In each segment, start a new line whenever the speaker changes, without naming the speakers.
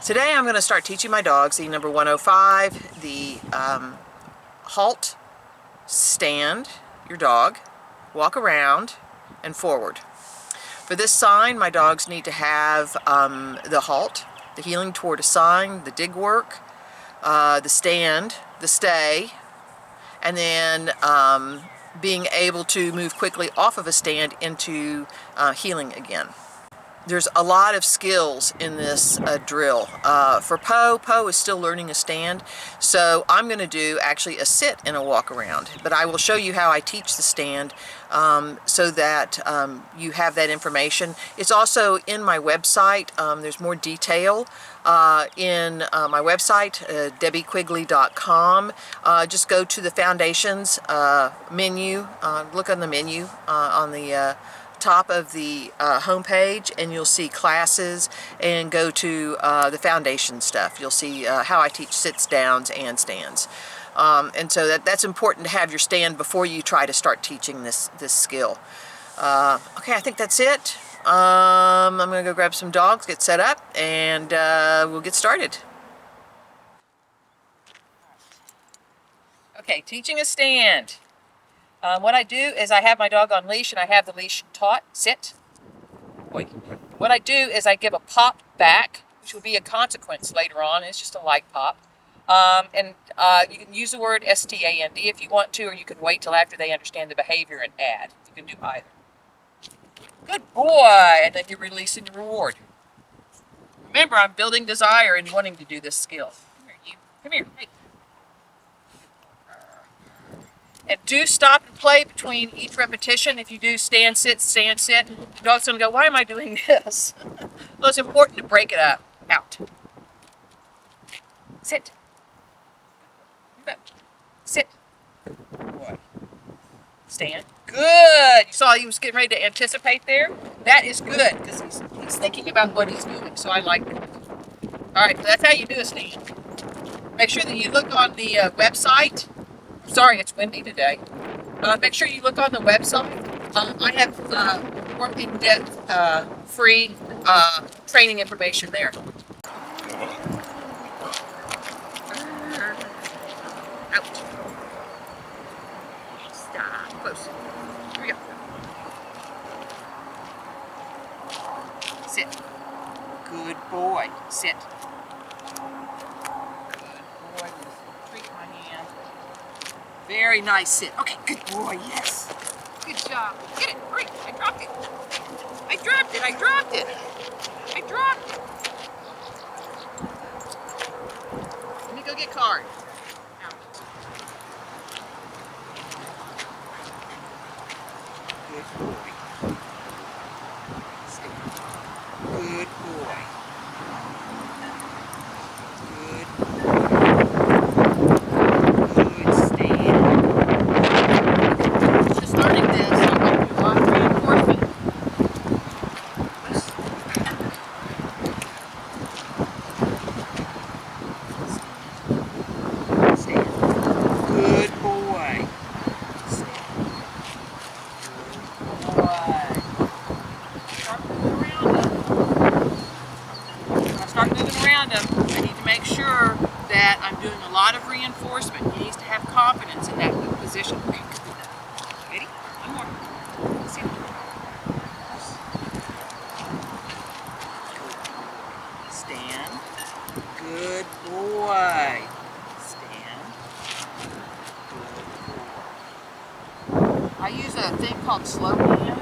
Today I'm going to start teaching my dogs the number 105, the halt, stand, your dog, walk around, and forward. For this sign, my dogs need to have the halt, the heeling toward a sign, the dig work, the stand, the stay, and then being able to move quickly off of a stand into heeling again. There's a lot of skills in this drill. For Poe is still learning a stand, so I'm going to do actually a sit and a walk around. But I will show you how I teach the stand so that you have that information. It's also in my website. There's more detail in my website, debbiequigley.com. Just go to the Foundations menu, look on the menu on the top of the homepage, and you'll see classes, and go to the foundation stuff. You'll see how I teach sits, downs, and stands. And so that's important to have your stand before you try to start teaching this skill. Okay, I think that's it. I'm going to go grab some dogs, get set up, and we'll get started. Okay, teaching a stand. What I do is I have my dog on leash, and I have the leash taut. Sit. Wait. What I do is I give a pop back, which will be a consequence later on. It's just a light pop. You can use the word S-T-A-N-D if you want to, or you can wait till after they understand the behavior and add. You can do either. Good boy! And then you're releasing the reward. Remember, I'm building desire and wanting to do this skill. Come here, you. Come here. Hey. And do stop and play between each repetition. If you do stand, sit, the dog's going to go, why am I doing this? Well, it's important to break it up. Out. Sit. Sit. Boy. Stand. Good. You saw he was getting ready to anticipate there? That is good, because he's thinking about what he's doing, so I like that. All right, so that's how you do a stand. Make sure that you look on the website. Sorry, it's windy today. Make sure you look on the website. I have more in-depth, free training information there. Out. Stop. Close. Here we go. Sit. Good boy. Sit. Good boy. Tweak my hand. Very nice sit. Okay, good boy, yes. Good job. Get it. Hurry. I dropped it. I dropped it. I dropped it. I dropped it. Let me go get card. Out. Good boy. Stay. Good boy. I need to make sure that I'm doing a lot of reinforcement. He needs to have confidence in that position. Okay, ready? One more. Sit. Stand. Good boy. Stand. Good boy. I use a thing called slow hand,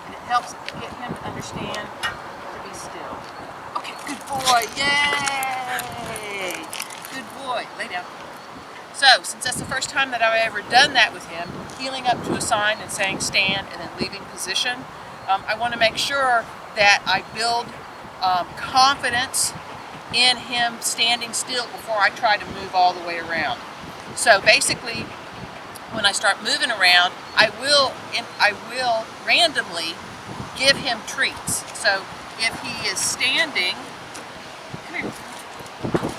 and it helps get him to understand to be still. Okay, good boy, yay! Good boy, lay down. So, since that's the first time that I've ever done that with him, heeling up to a sign and saying stand and then leaving position, I want to make sure that I build confidence in him standing still before I try to move all the way around. So basically, when I start moving around, I will randomly give him treats. So if he is standing, come here.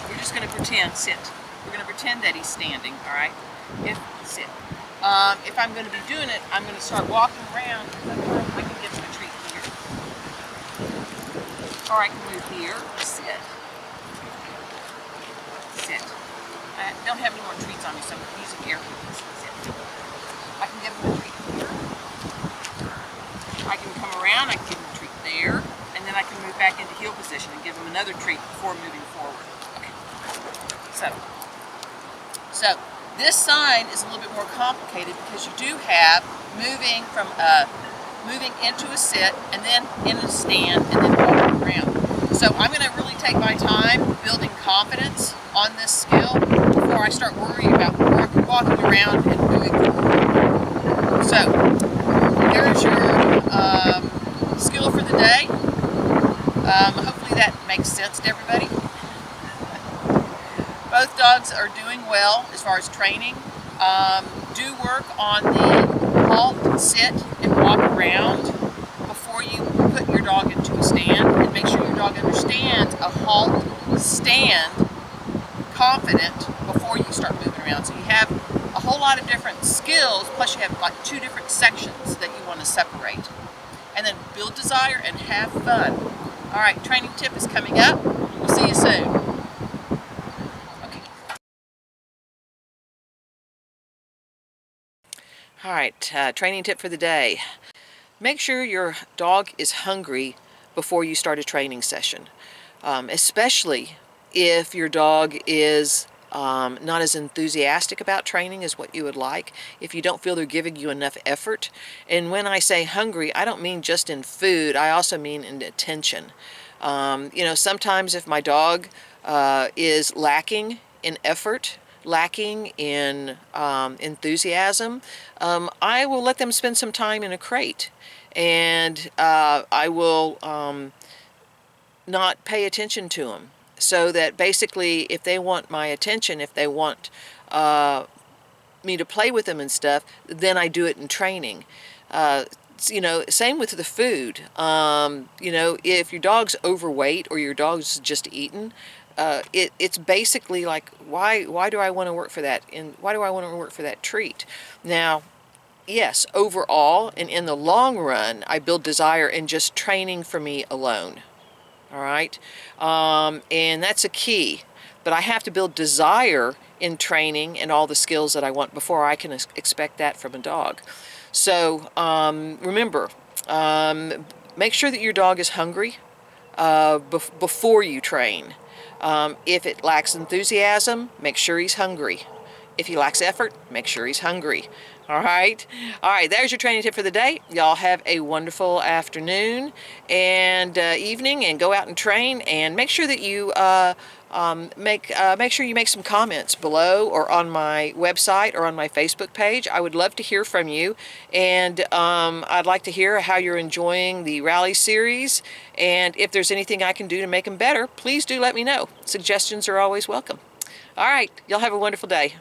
We're just going to pretend, sit. We're going to pretend that he's standing, all right? Sit. If I'm going to be doing it, I'm going to start walking around. I can give him a treat here. Or I can move here, sit. Sit. I don't have any more treats on me, so I'm using air treats. Sit. I can give them a treat here. I can come around, I can give them a treat there, and then I can move back into heel position and give them another treat before moving forward. Okay. So this sign is a little bit more complicated because you do have moving from moving into a sit and then in a stand and then walking around. So I'm going to really take my time building confidence on this skill before I start worrying about walking around and moving forward. So there's your skill for the day. Hopefully that makes sense to everybody. Both dogs are doing well as far as training. Do work on the halt, sit, and walk around before you put your dog into a stand, and make sure your dog understands a halt, stand, confident before you start moving around. So you have a whole lot of different skills, plus you have like 2 different sections that you want to separate. And then build desire and have fun. All right, training tip is coming up. We'll see you soon. All right, training tip for the day. Make sure your dog is hungry before you start a training session, especially if your dog is not as enthusiastic about training as what you would like, if you don't feel they're giving you enough effort. And when I say hungry, I don't mean just in food, I also mean in attention. You know, sometimes if my dog is lacking in effort, lacking in enthusiasm, I will let them spend some time in a crate, and I will not pay attention to them, so that basically if they want my attention, if they want me to play with them and stuff, then I do it in training. You know, same with the food. You know, if your dog's overweight or your dog's just eaten, it's basically like, why do I want to work for that? And why do I want to work for that treat? Now, yes, overall and in the long run, I build desire in just training for me alone. All right, and that's a key. But I have to build desire in training and all the skills that I want before I can expect that from a dog. So remember, make sure that your dog is hungry before you train. If it lacks enthusiasm, make sure he's hungry. If he lacks effort, make sure he's hungry. All right? All right, there's your training tip for the day. Y'all have a wonderful afternoon and evening, and go out and train, and make sure that you make sure you make some comments below or on my website or on my Facebook page. I would love to hear from you, and I'd like to hear how you're enjoying the rally series, and if there's anything I can do to make them better, please do let me know. Suggestions are always welcome. All right, y'all have a wonderful day.